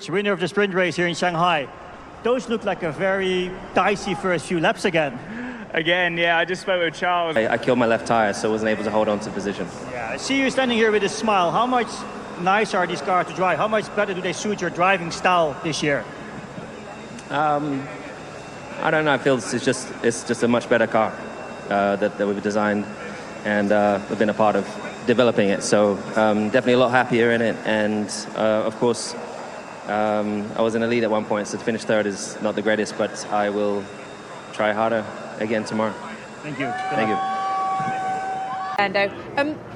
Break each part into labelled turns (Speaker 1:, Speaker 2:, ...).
Speaker 1: Winner of the sprint race here in Shanghai. Those look like a very dicey first few laps again.
Speaker 2: Again, yeah, I just spoke with Charles.
Speaker 3: I killed my left tire, so I wasn't able to hold on to position.
Speaker 1: Yeah, I see you standing here with a smile. How much nicer are these cars to drive? How much better do they suit your driving style this year?
Speaker 3: I don't know. I feel it's just a much better car that we've designed, and we've been a part of developing it. So definitely a lot happier in it, and of course. I was in the lead at one point, so to finish third is not the greatest, but I will try harder again tomorrow.
Speaker 1: Thank you.
Speaker 3: Thank you.
Speaker 4: Lando,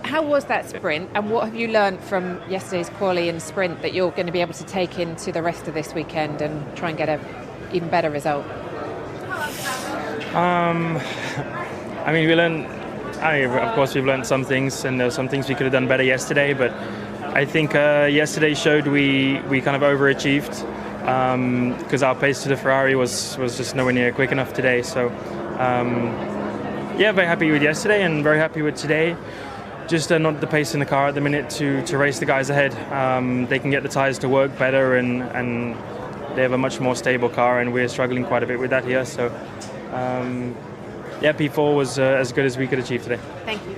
Speaker 4: how was that sprint, and what have you learned from yesterday's quali and sprint that you're going to be able to take into the rest of this weekend and try and get an even better result?
Speaker 2: I mean, of course, we've learned some things, and there's some things we could have done better yesterday, but I think yesterday showed we kind of overachieved because our pace to the Ferrari was just nowhere near quick enough today. So yeah, very happy with yesterday and very happy with today. Just not the pace in the car at the minute to race the guys ahead. They can get the tyres to work better and they have a much more stable car, and we're struggling quite a bit with that here. So yeah, P4 was as good as we could achieve today.
Speaker 4: Thank you.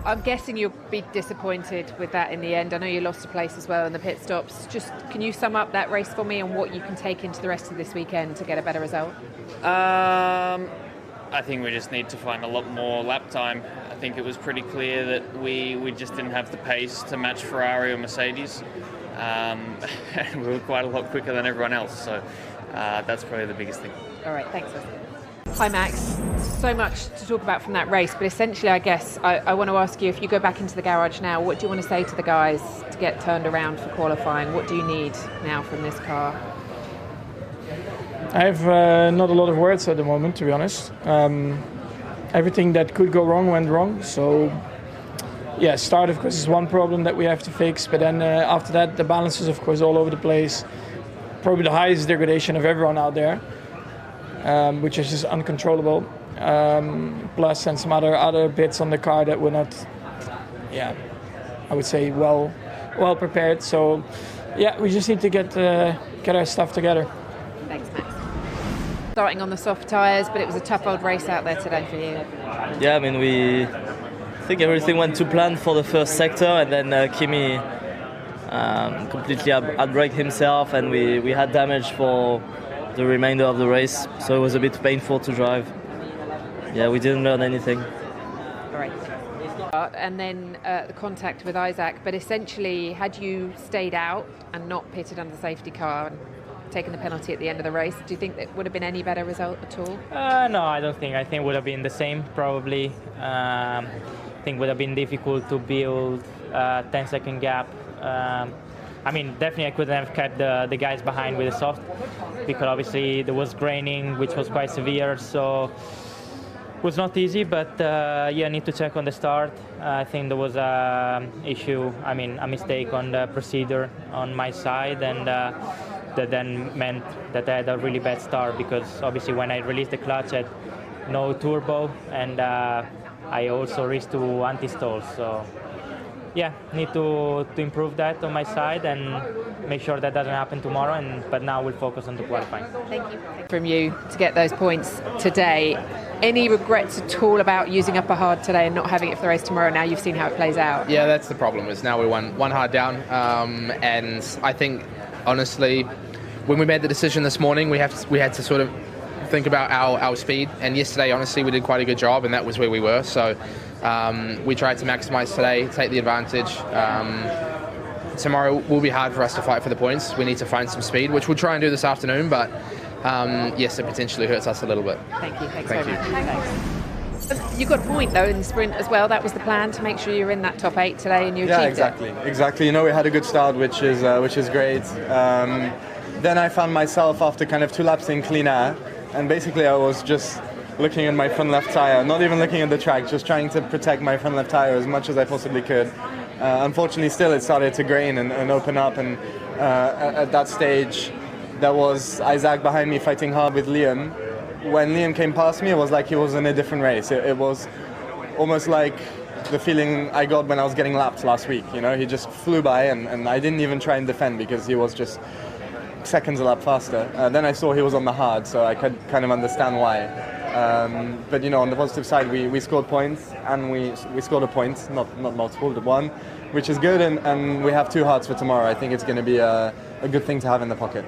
Speaker 4: I'm guessing you'll be disappointed with that in the end. I know you lost a place as well in the pit stops. Just can you sum up that race for me and what you can take into the rest of this weekend to get a better result?
Speaker 5: I think we just need to find a lot more lap time. I think it was pretty clear that we just didn't have the pace to match Ferrari or Mercedes. We were quite a lot quicker than everyone else, so that's probably the biggest thing.
Speaker 4: All right, thanks. Hi Max, so much to talk about from that race, but essentially I guess I want to ask you, if you go back into the garage now, what do you want to say to the guys to get turned around for qualifying? What do you need now from this car?
Speaker 6: I have not a lot of words at the moment, to be honest. Everything that could go wrong went wrong, so yeah, start of course is one problem that we have to fix, but then after that the balance is of course all over the place. Probably the highest degradation of everyone out there. Which is just uncontrollable. Plus, and some other bits on the car that were not, yeah, I would say well prepared. So, yeah, we just need to get our stuff together.
Speaker 4: Thanks, Max. Starting on the soft tyres, but it was a tough old race out there today for you.
Speaker 7: Yeah, I mean, I think everything went to plan for the first sector, and then Kimi completely outbraked himself, and we had damage for the remainder of the race, so it was a bit painful to drive. Yeah, we didn't learn anything.
Speaker 4: All right. And then the contact with Isaac, but essentially, had you stayed out and not pitted under the safety car and taken the penalty at the end of the race, do you think that would have been any better result at all?
Speaker 8: No, I don't think. I think it would have been the same, probably. I think it would have been difficult to build a 10-second gap. I mean, definitely I couldn't have kept the guys behind with the soft, because obviously there was graining, which was quite severe, so it was not easy, but yeah, I need to check on the start. I think there was a mistake on the procedure on my side, and that then meant that I had a really bad start, because obviously when I released the clutch I had no turbo, and I also risked to anti-stall, so yeah, need to improve that on my side and make sure that doesn't happen tomorrow. But now we'll focus on the qualifying.
Speaker 4: Thank you. From you to get those points today. Any regrets at all about using up a hard today and not having it for the race tomorrow? Now you've seen how it plays out.
Speaker 9: Yeah, that's the problem. Is now we one hard down, and I think honestly, when we made the decision this morning, we had to sort of think about our speed. And yesterday, honestly, we did quite a good job, and that was where we were. So. We tried to maximise today, take the advantage. Tomorrow will be hard for us to fight for the points. We need to find some speed, which we'll try and do this afternoon, but yes, it potentially hurts us a little bit.
Speaker 4: Thank you. Thanks very much. Thanks. You got a point though in the sprint as well. That was the plan, to make sure you're in that top 8 today, and you achieved
Speaker 10: it. Exactly. You know, we had a good start, which is great. Then I found myself after kind of 2 laps in clean air, and basically I was just looking at my front left tire, not even looking at the track, just trying to protect my front left tire as much as I possibly could. Unfortunately, still it started to grain and open up, and at that stage, there was Isaac behind me fighting hard with Liam. When Liam came past me, it was like he was in a different race. It was almost like the feeling I got when I was getting lapped last week. You know, he just flew by, and I didn't even try and defend because he was just seconds a lap faster. Then I saw he was on the hard, so I could kind of understand why. But you know, on the positive side, we scored points, and we scored a point, not multiple, but one, which is good, and we have 2 hards for tomorrow. I think it's going to be a good thing to have in the pocket.